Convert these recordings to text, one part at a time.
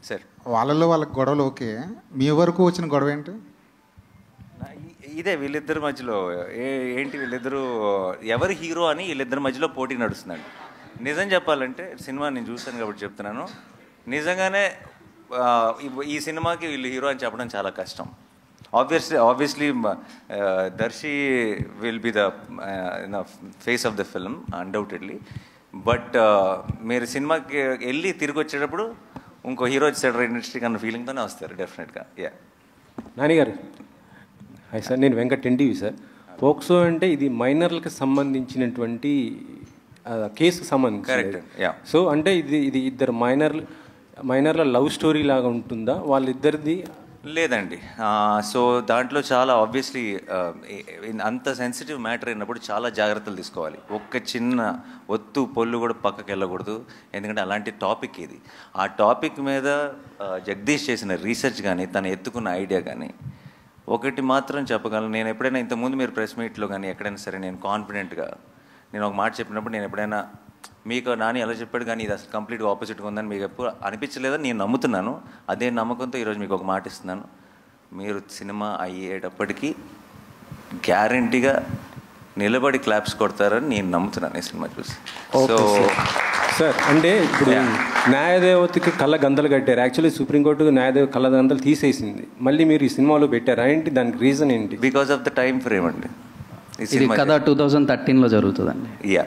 Sir వాళ్ళలో వాళ్ళకి గొడవలు ఓకే, మీ వరకు వచ్చిన గొడవ ఏంటి? ఇదే వీళ్ళిద్దరి మధ్యలో ఏంటి వీళ్ళిద్దరూ ఎవరు హీరో అని వీళ్ళిద్దరి మధ్యలో పోటీ నడుస్తుందండి. నిజం చెప్పాలంటే సినిమా నేను చూస్తాను కాబట్టి చెప్తున్నాను, నిజంగానే ఈ సినిమాకి వీళ్ళు హీరో అని చెప్పడం చాలా కష్టం. Obviously Darshi will be the face of the film undoubtedly. But మీరు సినిమాకి వెళ్ళి తిరిగి వచ్చేటప్పుడు ఇంకో హీరో వచ్చాడు ఇండస్ట్రీ కన్నా ఫీలింగ్తోనే వస్తారు డెఫినెట్గా. యా నానిగారు హాయ్ సార్, నేను వెంకట్ ఎన్టీవీ సార్. పోక్సో అంటే ఇది మైనర్లకు సంబంధించినటువంటి కేసుకు సంబంధించి. సో అంటే ఇది ఇద్దరు మైనర్ల లవ్ స్టోరీ లాగా ఉంటుందా వాళ్ళిద్దరిది? లేదండి. సో దాంట్లో చాలా ఆబ్వియస్లీ అంత సెన్సిటివ్ మ్యాటర్ అయినప్పుడు చాలా జాగ్రత్తలు తీసుకోవాలి. ఒక్క చిన్న ఒత్తు పొల్లు కూడా పక్కకి వెళ్ళకూడదు, ఎందుకంటే అలాంటి టాపిక్ ఇది. ఆ టాపిక్ మీద జగదీష్ చేసిన రీసెర్చ్ కానీ తను ఎత్తుకున్న ఐడియా కానీ ఒకటి మాత్రం చెప్పగలను, నేను ఎప్పుడైనా ఇంతకుముందు మీరు ప్రెస్ మీట్లో కానీ ఎక్కడైనా సరే నేను కాన్ఫిడెంట్గా నేను ఒక మాట చెప్పినప్పుడు నేను ఎప్పుడైనా మీకు నాని ఎలా చెప్పాడు కానీ ఇది అసలు కంప్లీట్గా ఆపోజిట్గా ఉందని మీకు ఎప్పుడు అనిపించలేదని నేను నమ్ముతున్నాను. అదే నమ్మకంతో ఈరోజు మీకు ఒక మాట ఇస్తున్నాను, మీరు సినిమా అయ్యేటప్పటికీ గ్యారంటీగా నిలబడి క్లాప్స్ కొడతారని నేను నమ్ముతున్నాను ఈ సినిమా చూసి. సో సార్ అంటే ఇప్పుడు న్యాయదేవతకి కళ్ళ గంతలు కట్టారు. యాక్చువల్లీ సుప్రీంకోర్టు న్యాయదేవ కళ్ళ గంతలు తీసేసింది, మళ్ళీ మీరు ఈ సినిమాలో పెట్టారు ఏంటి? దానికి రీజన్ ఏంటి? Because of the time frame అండి. ఇది కథ 2013లో జరుగుతుందండి. Yeah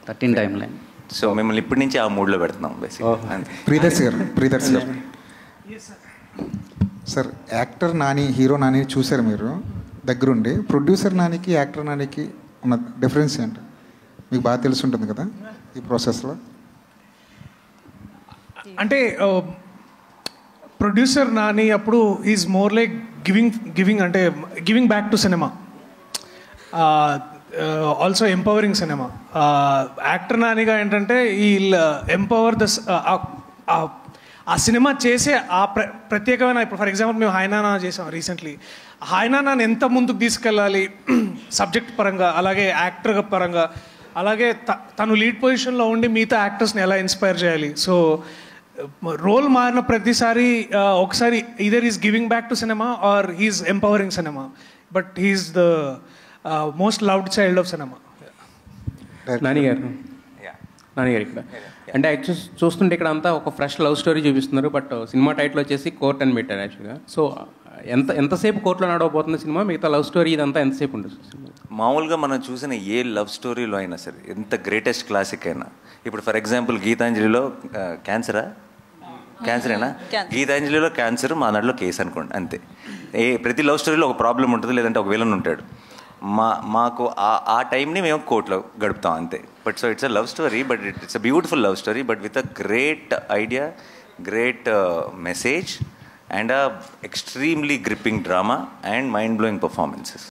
13 time line. సో మిమ్మల్ని ఇప్పటి నుంచి ఆ మూడ్లో పెడుతున్నాం బేసిక్గా. ప్రియదర్శి గారు sir, actor Nani hero Nani చూసారు మీరు దగ్గరుండి. ప్రొడ్యూసర్ నానికి యాక్టర్ నానికి ఉన్న డిఫరెన్స్ ఏంటి మీకు బాగా తెలిసి ఉంటుంది కదా ఈ ప్రాసెస్లో? అంటే ప్రొడ్యూసర్ నాని అప్పుడు is more like giving back to cinema, also empowering cinema. Actor నానిగా ఏంటంటే ఈ ఎంపవర్ ద ఆ సినిమా చేసే ఆ ప్రత్యేకమైన, ఇప్పుడు ఫర్ ఎగ్జాంపుల్ మేము హాయ్నానా చేసాం రీసెంట్లీ. హాయ్నానాని ఎంత ముందుకు తీసుకెళ్ళాలి సబ్జెక్ట్ పరంగా, అలాగే యాక్టర్ పరంగా, అలాగే తను లీడ్ పొజిషన్లో ఉండి మిగతా యాక్టర్స్ని ఎలా ఇన్స్పైర్ చేయాలి. సో రోల్ మారిన ప్రతిసారి ఒకసారి either is giving back to cinema or he's empowering cinema, but he's the most loved child of cinema. నానిగారు ఇక్కడ అంటే యాక్చువల్ చూస్తుంటే ఇక్కడ అంతా ఒక ఫ్రెష్ లవ్ స్టోరీ చూపిస్తున్నారు, బట్ సినిమా టైటిల్ వచ్చేసి కోర్ట్ అని పెట్టారు యాక్చువల్గా. సో ఎంతసేపు కోర్టులో నడవబోతున్న సినిమా, మిగతా లవ్ స్టోరీ ఇదంతా ఎంతసేపు ఉంటుంది? మామూలుగా మనం చూసిన ఏ లవ్ స్టోరీలో అయినా సరే, ఎంత గ్రేటెస్ట్ క్లాసిక్ అయినా, ఇప్పుడు ఫర్ ఎగ్జాంపుల్ గీతాంజలిలో క్యాన్సరేనా, గీతాంజలిలో క్యాన్సర్, మా దాంట్లో కేసు అనుకోండి, అంతే. ప్రతి లవ్ స్టోరీలో ఒక ప్రాబ్లం ఉంటుంది, లేదంటే ఒక విలన్ ఉంటాడు. మాకు ఆ టైంని మేము కోర్టులో గడుపుతాం అంతే. But so it's a love story, but it's a beautiful love story, but with a great idea, great message, and a extremely gripping drama and mind-blowing performances.